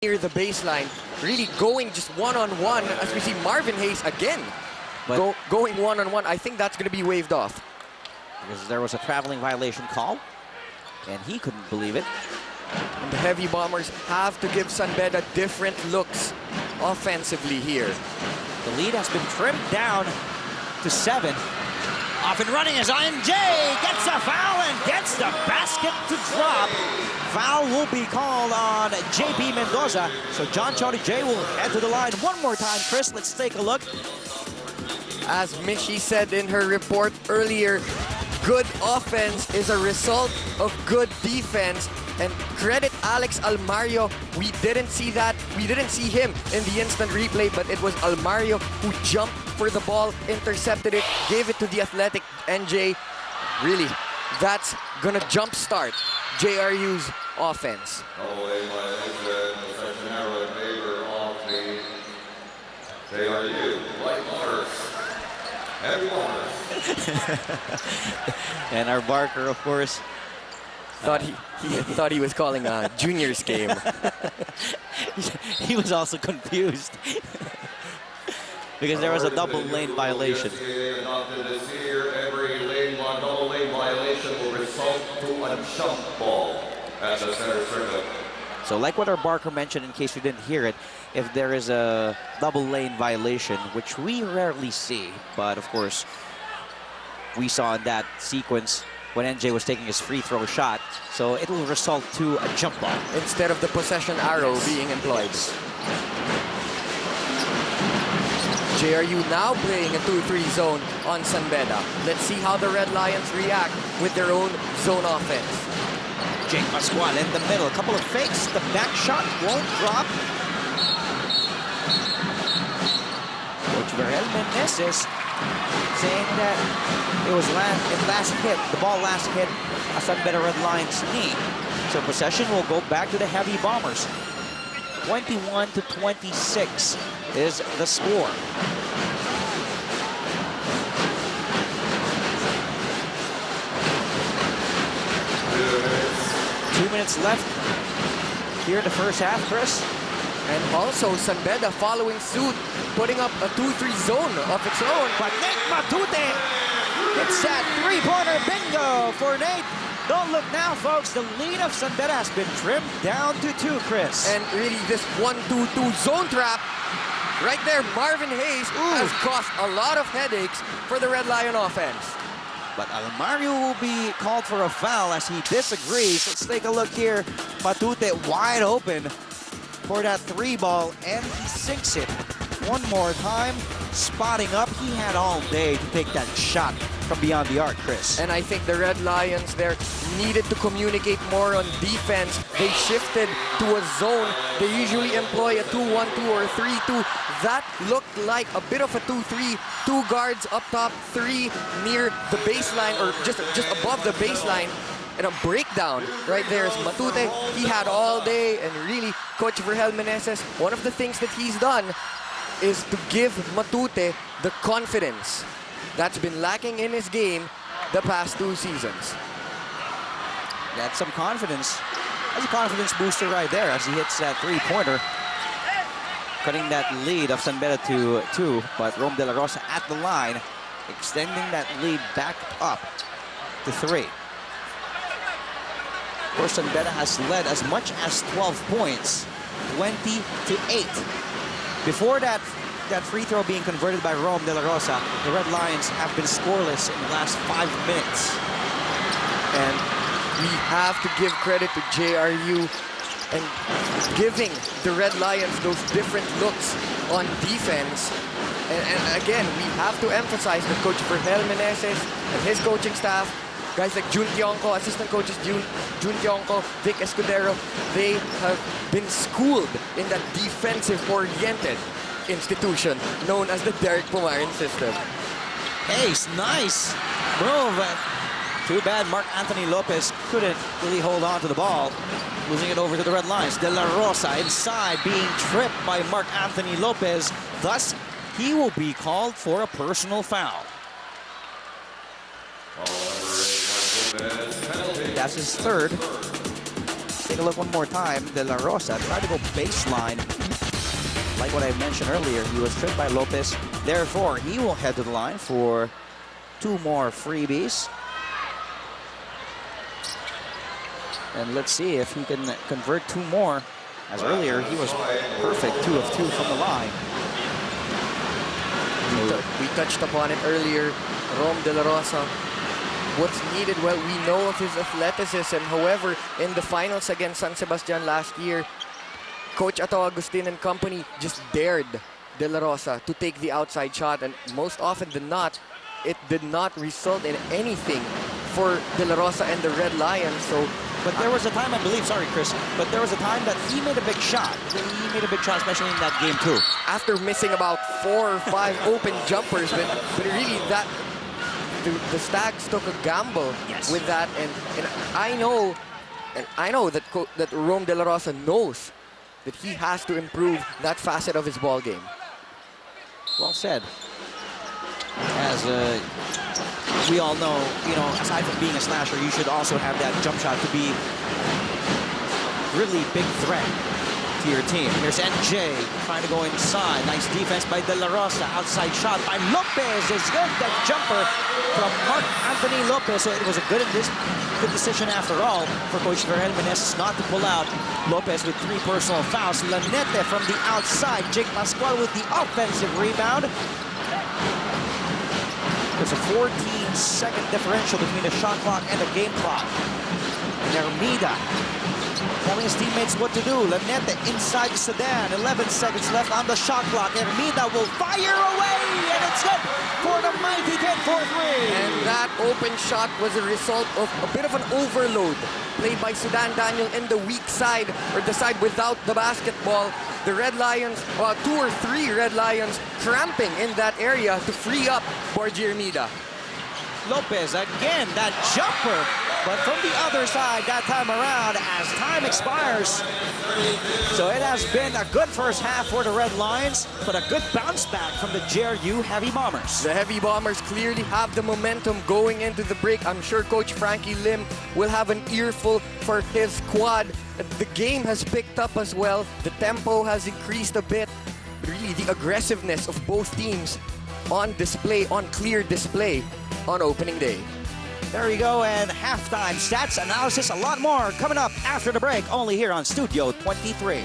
near the baseline, really going just one-on-one as we see Marvin Hayes again going one-on-one. I think that's going to be waved off. Because there was a traveling violation call, and he couldn't believe it. And the Heavy Bombers have to give Beda different looks offensively here. The lead has been trimmed down to 7. Off and running is Anjo, gets a foul and gets the basket to drop. Foul will be called on Jaypee Mendoza. So John Chody J will head to the line one more time. Chris, let's take a look. As Mychole said in her report earlier, good offense is a result of good defense. And credit Alex Almario, we didn't see that. We didn't see him in the instant replay, but it was Almario who jumped for the ball, intercepted it, gave it to the athletic NJ. Really, that's gonna jumpstart JRU's offense. And our Barker, of course, thought he was calling a juniors game. He was also confused because there was a double lane violation. Every double lane violation will result to a jump ball at the center circle. So like what our Barker mentioned, in case you didn't hear it, if there is a double lane violation, which we rarely see, but of course we saw in that sequence when NJ was taking his free throw shot, so it will result to a jump ball instead of the possession arrow being employed. JRU now playing a 2-3 zone on Beda. Let's see how the Red Lions react with their own zone offense. Jake Pascual in the middle, a couple of fakes, the back shot won't drop. Coach Mendoza is saying that it was the ball last hit a Beda Red Lions knee. So possession will go back to the Heavy Bombers. 21-26 is the score. Two minutes left here in the first half, Chris. And also Beda following suit, putting up a 2-3 zone of its own. But Nate Matute hits that three-pointer bingo for Nate. Don't look now, folks. The lead of Beda has been trimmed down to 2, Chris. And really, this 1-2-2 zone trap right there, Marvin Hayes has caused a lot of headaches for the Red Lion offense. But Almario will be called for a foul as he disagrees. Let's take a look here. Matute wide open for that 3-ball, and he sinks it one more time. Spotting up, he had all day to take that shot from beyond the arc, Chris. And I think the Red Lions there needed to communicate more on defense. They shifted to a zone. They usually employ a 2-1-2 or a 3-2. That looked like a bit of a 2-3. 2 guards up top, 3 near the baseline or just above the baseline. And a breakdown right there is Matute. He had all day, and really, Coach Mendoza, one of the things that he's done is to give Matute the confidence that's been lacking in his game the past 2 seasons. That's some confidence. That's a confidence booster right there as he hits that 3-pointer. Cutting that lead of Beda to 2, but Rome De La Rosa at the line, extending that lead back up to 3. Of course, Beda has led as much as 12 points, 20-8. Before that free throw being converted by Rome De La Rosa, the Red Lions have been scoreless in the last 5 minutes. And we have to give credit to JRU and giving the Red Lions those different looks on defense. And again, we have to emphasize that Coach Mendoza and his coaching staff, guys like Jun Tionco, assistant coaches Jun Tionco, Vic Escudero, they have been schooled in that defensive-oriented institution known as the Derek Pumarin system. Ace, nice move. Too bad Mark Anthony Lopez couldn't really hold on to the ball. Losing it over to the Red Lions. De La Rosa inside, being tripped by Mark Anthony Lopez. Thus, he will be called for a personal foul. That's his 3rd. take a look one more time. De La Rosa tried to go baseline. Like what I mentioned earlier, he was tripped by Lopez. Therefore, he will head to the line for 2 more freebies. And let's see if he can convert 2 more. As earlier, he was perfect, 2 of 2 from the line. We touched upon it earlier. Rom De La Rosa. What's needed? Well, we know of his athleticism. However, in the finals against San Sebastian last year, Coach Ato Agustin and company just dared De La Rosa to take the outside shot. And most often than not, it did not result in anything for De La Rosa and the Red Lions. So, but there was a time, I believe, sorry, Chris, but there was a time that he made a big shot. He made a big shot, especially in that game, too. After missing about 4 or 5 open jumpers, but really that the Stags took a gamble with that, and I know that Rom De La Rosa knows that he has to improve that facet of his ball game. Well said. As we all know, you know, aside from being a slasher, you should also have that jump shot to be really big threat to your team. Here's NJ trying to go inside. Nice defense by De La Rosa. Outside shot by Lopez is good. That jumper from Mark Anthony Lopez. So it was a good decision after all for Coach Ferrer Meneses not to pull out Lopez with 3 personal fouls. LANETE from the outside. Jake Pascual with the offensive rebound. There's a 14-second differential between the shot clock and the game clock. And HERMIDA telling his teammates what to do. LANETE inside the Sudan. 11 seconds left on the shot clock. HERMIDA will fire away, and it's good for the mighty 10-4-3. And that open shot was a result of a bit of an overload played by Sudan Daniel in the weak side, or the side without the basketball. The Red Lions, 2 or 3 Red Lions cramping in that area to free up Borgie HERMIDA. Lopez again, that jumper, but from the other side that time around as time expires. So it has been a good first half for the Red Lions, but a good bounce back from the JRU Heavy Bombers. The Heavy Bombers clearly have the momentum going into the break. I'm sure Coach Frankie Lim will have an earful for his squad. The game has picked up as well. The tempo has increased a bit. Really, the aggressiveness of both teams on display, on clear display on opening day. There we go, and halftime stats analysis, a lot more coming up after the break, only here on Studio 23.